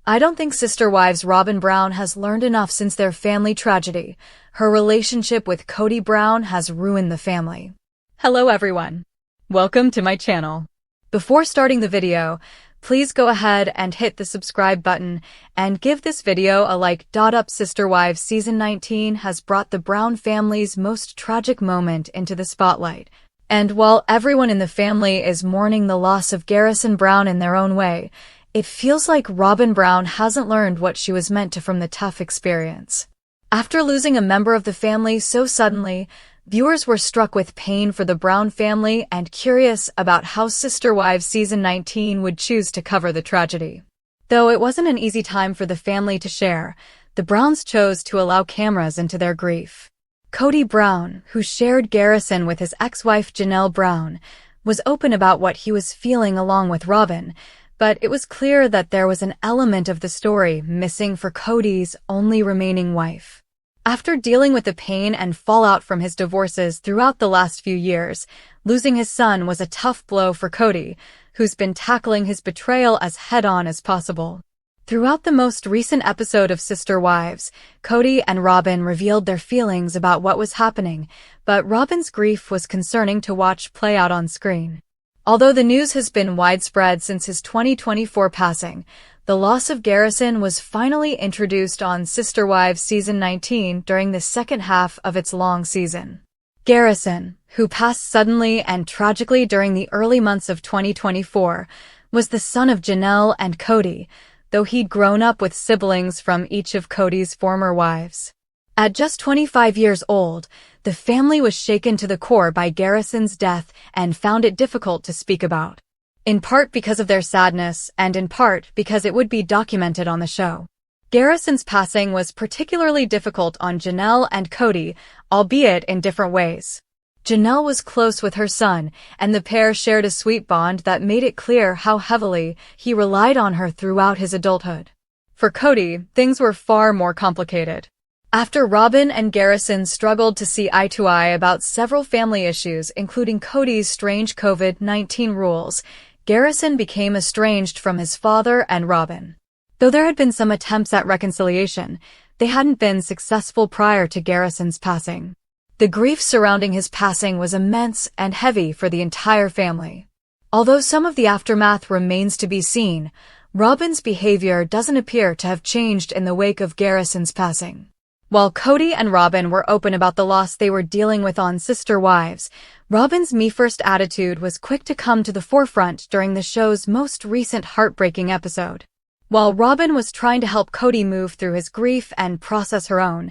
I don't think Sister Wives Robyn Brown has learned enough since their family tragedy. Her relationship with Kody Brown has ruined the family. Hello everyone. Welcome to my channel. Before starting the video, please go ahead and hit the subscribe button and give this video a like. Up Sister Wives Season 19 has brought the Brown family's most tragic moment into the spotlight. And while everyone in the family is mourning the loss of Garrison Brown in their own way, it feels like Robyn Brown hasn't learned what she was meant to from the tough experience. After losing a member of the family so suddenly, viewers were struck with pain for the Brown family and curious about how Sister Wives Season 19 would choose to cover the tragedy. Though it wasn't an easy time for the family to share, the Browns chose to allow cameras into their grief. Kody Brown, who shared Garrison with his ex-wife Janelle Brown, was open about what he was feeling along with Robyn, but it was clear that there was an element of the story missing for Kody's only remaining wife. After dealing with the pain and fallout from his divorces throughout the last few years, losing his son was a tough blow for Kody, who's been tackling his betrayal as head-on as possible. Throughout the most recent episode of Sister Wives, Kody and Robyn revealed their feelings about what was happening, but Robyn's grief was concerning to watch play out on screen. Although the news has been widespread since his 2024 passing, the loss of Garrison was finally introduced on Sister Wives Season 19 during the second half of its long season. Garrison, who passed suddenly and tragically during the early months of 2024, was the son of Janelle and Kody, though he'd grown up with siblings from each of Kody's former wives. At just 25 years old, the family was shaken to the core by Garrison's death and found it difficult to speak about. In part because of their sadness, and in part because it would be documented on the show. Garrison's passing was particularly difficult on Janelle and Kody, albeit in different ways. Janelle was close with her son, and the pair shared a sweet bond that made it clear how heavily he relied on her throughout his adulthood. For Kody, things were far more complicated. After Robyn and Garrison struggled to see eye to eye about several family issues, including Kody's strange COVID-19 rules, Garrison became estranged from his father and Robyn. Though there had been some attempts at reconciliation, they hadn't been successful prior to Garrison's passing. The grief surrounding his passing was immense and heavy for the entire family. Although some of the aftermath remains to be seen, Robyn's behavior doesn't appear to have changed in the wake of Garrison's passing. While Kody and Robyn were open about the loss they were dealing with on Sister Wives, Robyn's me-first attitude was quick to come to the forefront during the show's most recent heartbreaking episode. While Robyn was trying to help Kody move through his grief and process her own,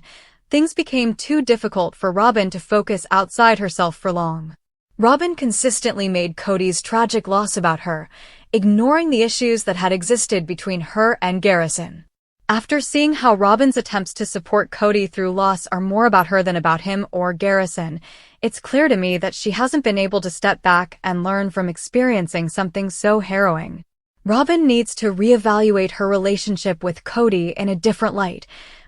things became too difficult for Robyn to focus outside herself for long. Robyn consistently made Kody's tragic loss about her, ignoring the issues that had existed between her and Garrison. After seeing how Robyn's attempts to support Kody through loss are more about her than about him or Garrison, it's clear to me that she hasn't been able to step back and learn from experiencing something so harrowing. Robyn needs to reevaluate her relationship with Kody in a different light,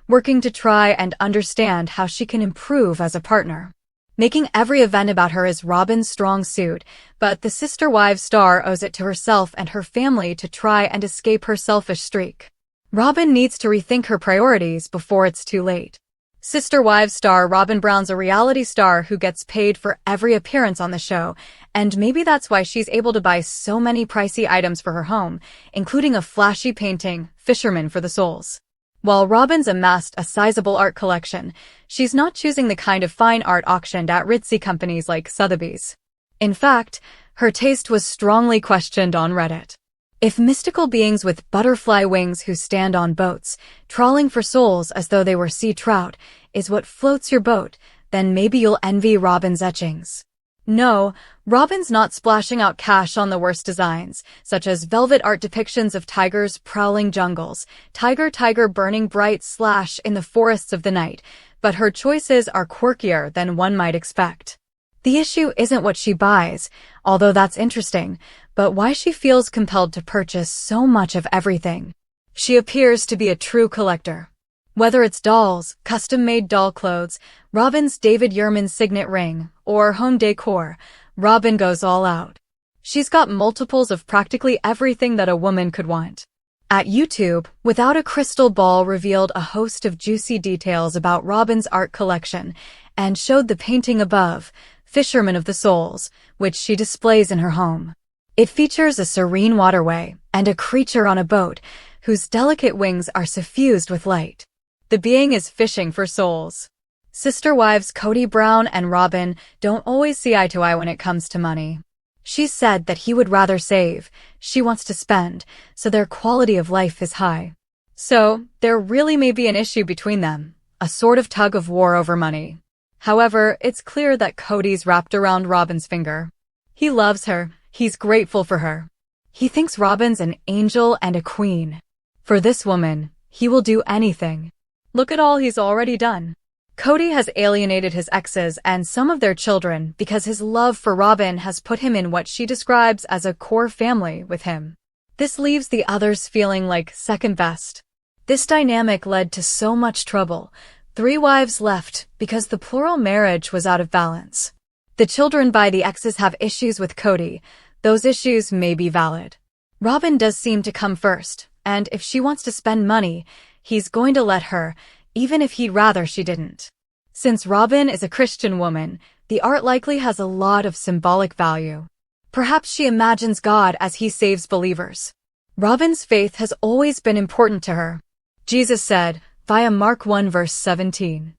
working to try and understand how she can improve as a partner. Making every event about her is Robyn's strong suit, but the Sister Wives star owes it to herself and her family to try and escape her selfish streak. Robyn needs to rethink her priorities before it's too late. Sister Wives star Robyn Brown's a reality star who gets paid for every appearance on the show, and maybe that's why she's able to buy so many pricey items for her home, including a flashy painting, Fisherman for the Souls. While Robyn's amassed a sizable art collection, she's not choosing the kind of fine art auctioned at ritzy companies like Sotheby's. In fact, her taste was strongly questioned on Reddit. If mystical beings with butterfly wings who stand on boats, trawling for souls as though they were sea trout, is what floats your boat, then maybe you'll envy Robyn's etchings. No, Robyn's not splashing out cash on the worst designs, such as velvet art depictions of tigers prowling jungles, tiger burning bright / in the forests of the night, but her choices are quirkier than one might expect. The issue isn't what she buys, although that's interesting, but why she feels compelled to purchase so much of everything. She appears to be a true collector. Whether it's dolls, custom-made doll clothes, Robyn's David Yurman signet ring, or home decor, Robyn goes all out. She's got multiples of practically everything that a woman could want. At YouTube, Without a Crystal Ball revealed a host of juicy details about Robyn's art collection and showed the painting above, Fisherman of the Souls, which she displays in her home. It features a serene waterway and a creature on a boat whose delicate wings are suffused with light. The being is fishing for souls. Sister wives Kody Brown and Robyn don't always see eye to eye when it comes to money. She said that he would rather save, she wants to spend, so their quality of life is high. So, there really may be an issue between them, a sort of tug of war over money. However, it's clear that Kody's wrapped around Robyn's finger. He loves her, he's grateful for her. He thinks Robyn's an angel and a queen. For this woman, he will do anything. Look at all he's already done. Kody has alienated his exes and some of their children because his love for Robyn has put him in what she describes as a core family with him. This leaves the others feeling like second best. This dynamic led to so much trouble. 3 wives left because the plural marriage was out of balance. The children by the exes have issues with Kody. Those issues may be valid. Robyn does seem to come first, and if she wants to spend money, he's going to let her, even if he'd rather she didn't. Since Robyn is a Christian woman, the art likely has a lot of symbolic value. Perhaps she imagines God as he saves believers. Robyn's faith has always been important to her. Jesus said, via Mark 1 verse 17.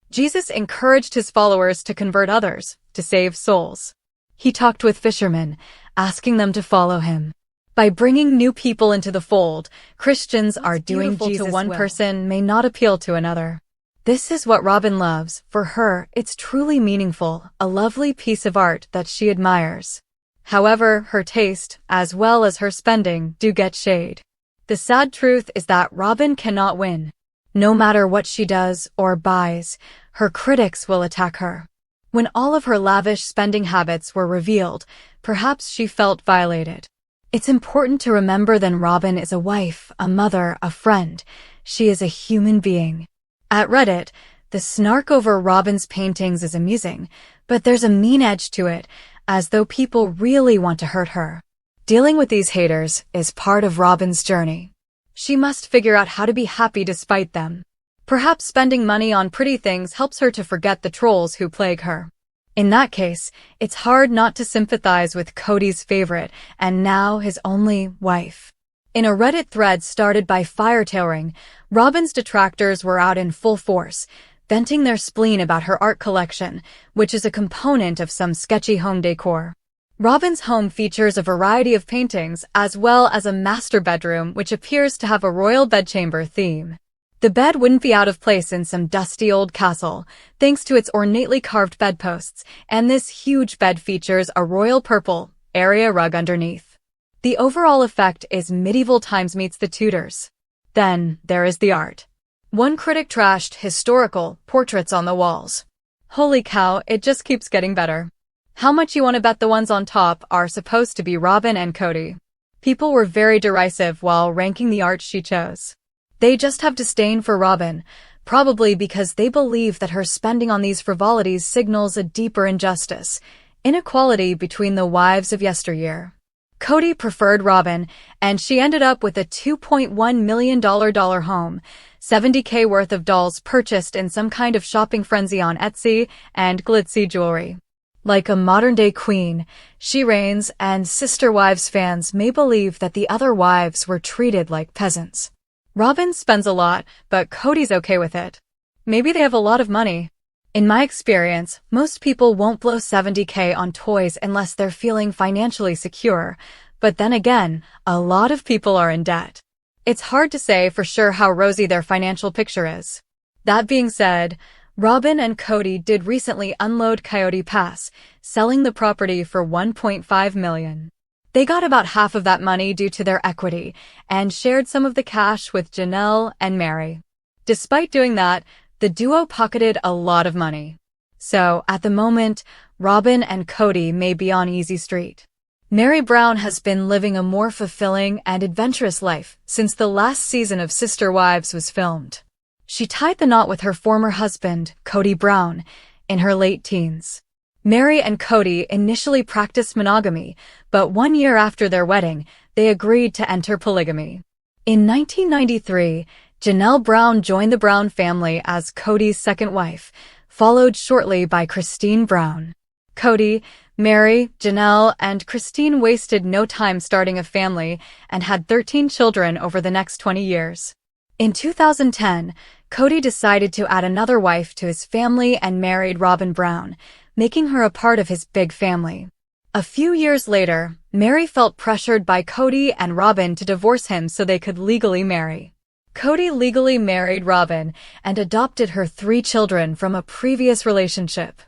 Jesus encouraged his followers to convert others, to save souls. He talked with fishermen, asking them to follow him. By bringing new people into the fold, Christians are doing Jesus' to one person may not appeal to another. This is what Robyn loves. For her, it's truly meaningful, a lovely piece of art that she admires. However, her taste, as well as her spending, do get shade. The sad truth is that Robyn cannot win. No matter what she does or buys, her critics will attack her. When all of her lavish spending habits were revealed, perhaps she felt violated. It's important to remember that Robyn is a wife, a mother, a friend. She is a human being. At Reddit, the snark over Robyn's paintings is amusing, but there's a mean edge to it, as though people really want to hurt her. Dealing with these haters is part of Robyn's journey. She must figure out how to be happy despite them. Perhaps spending money on pretty things helps her to forget the trolls who plague her. In that case, it's hard not to sympathize with Kody's favorite, and now his only wife. In a Reddit thread started by Firetailing, Robyn's detractors were out in full force, venting their spleen about her art collection, which is a component of some sketchy home decor. Robyn's home features a variety of paintings, as well as a master bedroom which appears to have a royal bedchamber theme. The bed wouldn't be out of place in some dusty old castle, thanks to its ornately carved bedposts, and this huge bed features a royal purple area rug underneath. The overall effect is medieval times meets the Tudors. Then, there is the art. One critic trashed historical portraits on the walls. Holy cow, it just keeps getting better. How much you want to bet the ones on top are supposed to be Robyn and Kody? People were very derisive while ranking the art she chose. They just have disdain for Robyn, probably because they believe that her spending on these frivolities signals a deeper injustice, inequality between the wives of yesteryear. Kody preferred Robyn, and she ended up with a $2.1 million home, $70K worth of dolls purchased in some kind of shopping frenzy on Etsy, and glitzy jewelry. Like a modern-day queen, she reigns, and Sister Wives fans may believe that the other wives were treated like peasants. Robyn spends a lot, but Kody's okay with it. Maybe they have a lot of money. In my experience, most people won't blow $70K on toys unless they're feeling financially secure, but then again, a lot of people are in debt. It's hard to say for sure how rosy their financial picture is. That being said, Robyn and Kody did recently unload Coyote Pass, selling the property for $1.5 million. They got about half of that money due to their equity, and shared some of the cash with Janelle and Mary. Despite doing that, the duo pocketed a lot of money. So, at the moment, Robyn and Kody may be on easy street. Mary Brown has been living a more fulfilling and adventurous life since the last season of Sister Wives was filmed. She tied the knot with her former husband, Kody Brown, in her late teens. Mary and Kody initially practiced monogamy, but 1 year after their wedding, they agreed to enter polygamy. In 1993, Janelle Brown joined the Brown family as Kody's second wife, followed shortly by Christine Brown. Kody, Mary, Janelle, and Christine wasted no time starting a family and had 13 children over the next 20 years. In 2010, Kody decided to add another wife to his family and married Robyn Brown, making her a part of his big family. A few years later, Mary felt pressured by Kody and Robyn to divorce him so they could legally marry. Kody legally married Robyn and adopted her 3 children from a previous relationship.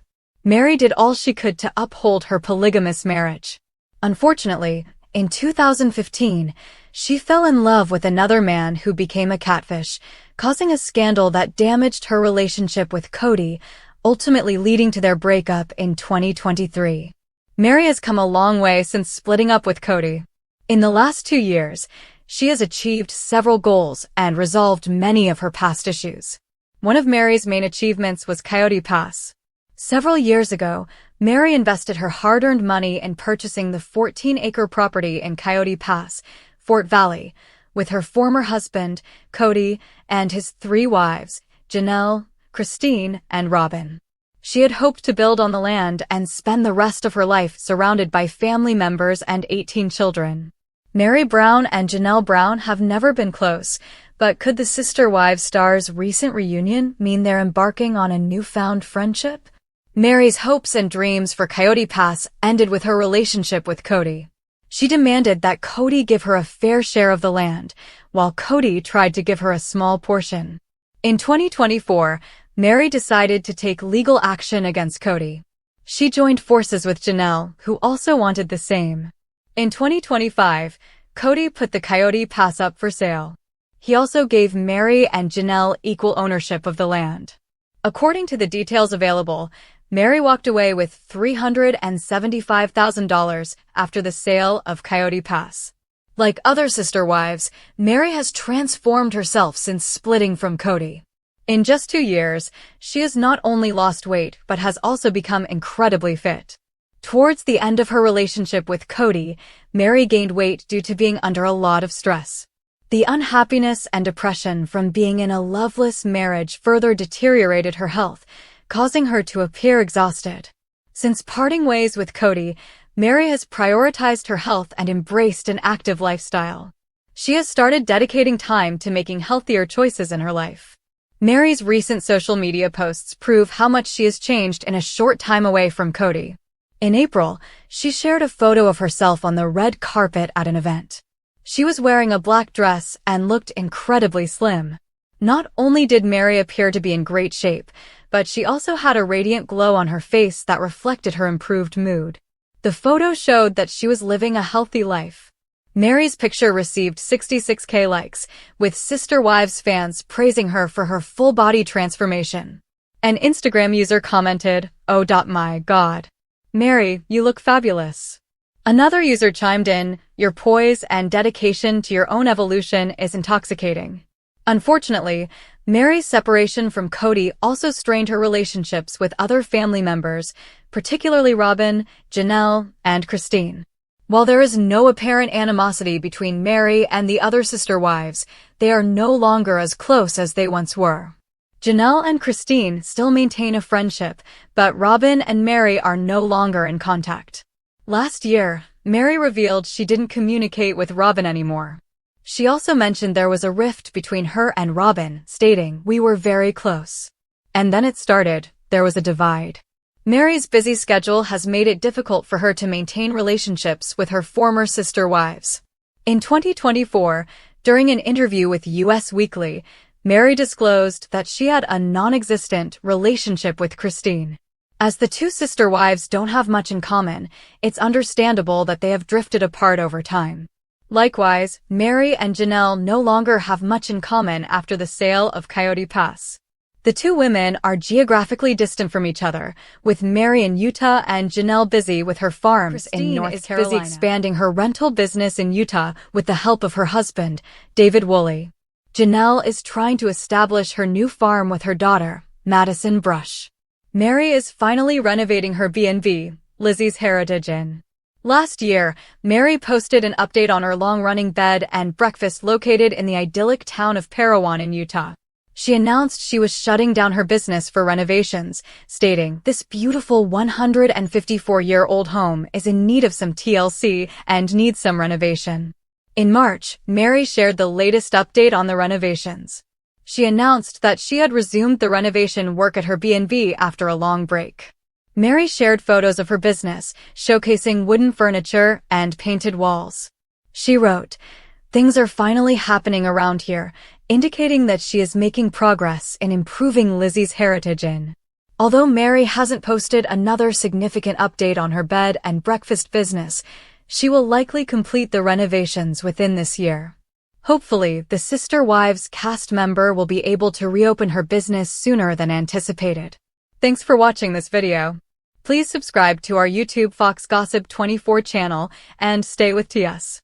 Mary did all she could to uphold her polygamous marriage. Unfortunately, in 2015, she fell in love with another man who became a catfish, causing a scandal that damaged her relationship with Kody, ultimately leading to their breakup in 2023. Mary has come a long way since splitting up with Kody. In the last 2 years, she has achieved several goals and resolved many of her past issues. One of Mary's main achievements was Coyote Pass. Several years ago, Mary invested her hard-earned money in purchasing the 14-acre property in Coyote Pass, Fort Valley, with her former husband, Kody, and his 3 wives, Janelle, Christine, and Robyn. She had hoped to build on the land and spend the rest of her life surrounded by family members and 18 children. Mary Brown and Janelle Brown have never been close, but could the Sister Wives stars' recent reunion mean they're embarking on a newfound friendship? Mary's hopes and dreams for Coyote Pass ended with her relationship with Kody. She demanded that Kody give her a fair share of the land, while Kody tried to give her a small portion. In 2024, Mary decided to take legal action against Kody. She joined forces with Janelle, who also wanted the same. In 2025, Kody put the Coyote Pass up for sale. He also gave Mary and Janelle equal ownership of the land. According to the details available, Mary walked away with $375,000 after the sale of Coyote Pass. Like other sister wives, Mary has transformed herself since splitting from Kody. In just 2 years, she has not only lost weight but has also become incredibly fit. Towards the end of her relationship with Kody, Mary gained weight due to being under a lot of stress. The unhappiness and depression from being in a loveless marriage further deteriorated her health, causing her to appear exhausted. Since parting ways with Kody, Mary has prioritized her health and embraced an active lifestyle. She has started dedicating time to making healthier choices in her life. Mary's recent social media posts prove how much she has changed in a short time away from Kody. In April, she shared a photo of herself on the red carpet at an event. She was wearing a black dress and looked incredibly slim. Not only did Mary appear to be in great shape, but she also had a radiant glow on her face that reflected her improved mood. The photo showed that she was living a healthy life. Mary's picture received 66K likes, with Sister Wives fans praising her for her full-body transformation. An Instagram user commented, "Oh my God. Mary, you look fabulous." Another user chimed in, "Your poise and dedication to your own evolution is intoxicating." Unfortunately, Mary's separation from Kody also strained her relationships with other family members, particularly Robyn, Janelle, and Christine. While there is no apparent animosity between Mary and the other sister wives, they are no longer as close as they once were. Janelle and Christine still maintain a friendship, but Robyn and Mary are no longer in contact. Last year, Mary revealed she didn't communicate with Robyn anymore. She also mentioned there was a rift between her and Robyn, stating, "We were very close." And then it started, there was a divide. Mary's busy schedule has made it difficult for her to maintain relationships with her former sister wives. In 2024, during an interview with US Weekly, Mary disclosed that she had a non-existent relationship with Christine. As the two sister wives don't have much in common, it's understandable that they have drifted apart over time. Likewise, Mary and Janelle no longer have much in common after the sale of Coyote Pass. The two women are geographically distant from each other, with Mary in Utah and Janelle busy with her farms in North Carolina. Busy expanding her rental business in Utah with the help of her husband, David Woolley. Janelle is trying to establish her new farm with her daughter, Madison Brush. Mary is finally renovating her B&B, Lizzie's Heritage Inn. Last year, Mary posted an update on her long-running bed and breakfast located in the idyllic town of Parowan in Utah. She announced she was shutting down her business for renovations, stating, "This beautiful 154-year-old home is in need of some TLC and needs some renovation." In March, Mary shared the latest update on the renovations. She announced that she had resumed the renovation work at her B&B after a long break. Mary shared photos of her business, showcasing wooden furniture and painted walls. She wrote, "Things are finally happening around here," indicating that she is making progress in improving Lizzie's Heritage Inn. Although Mary hasn't posted another significant update on her bed and breakfast business, she will likely complete the renovations within this year. Hopefully, the Sister Wives cast member will be able to reopen her business sooner than anticipated. Thanks for watching this video. Please subscribe to our YouTube Fox Gossip 24 channel and stay with TS.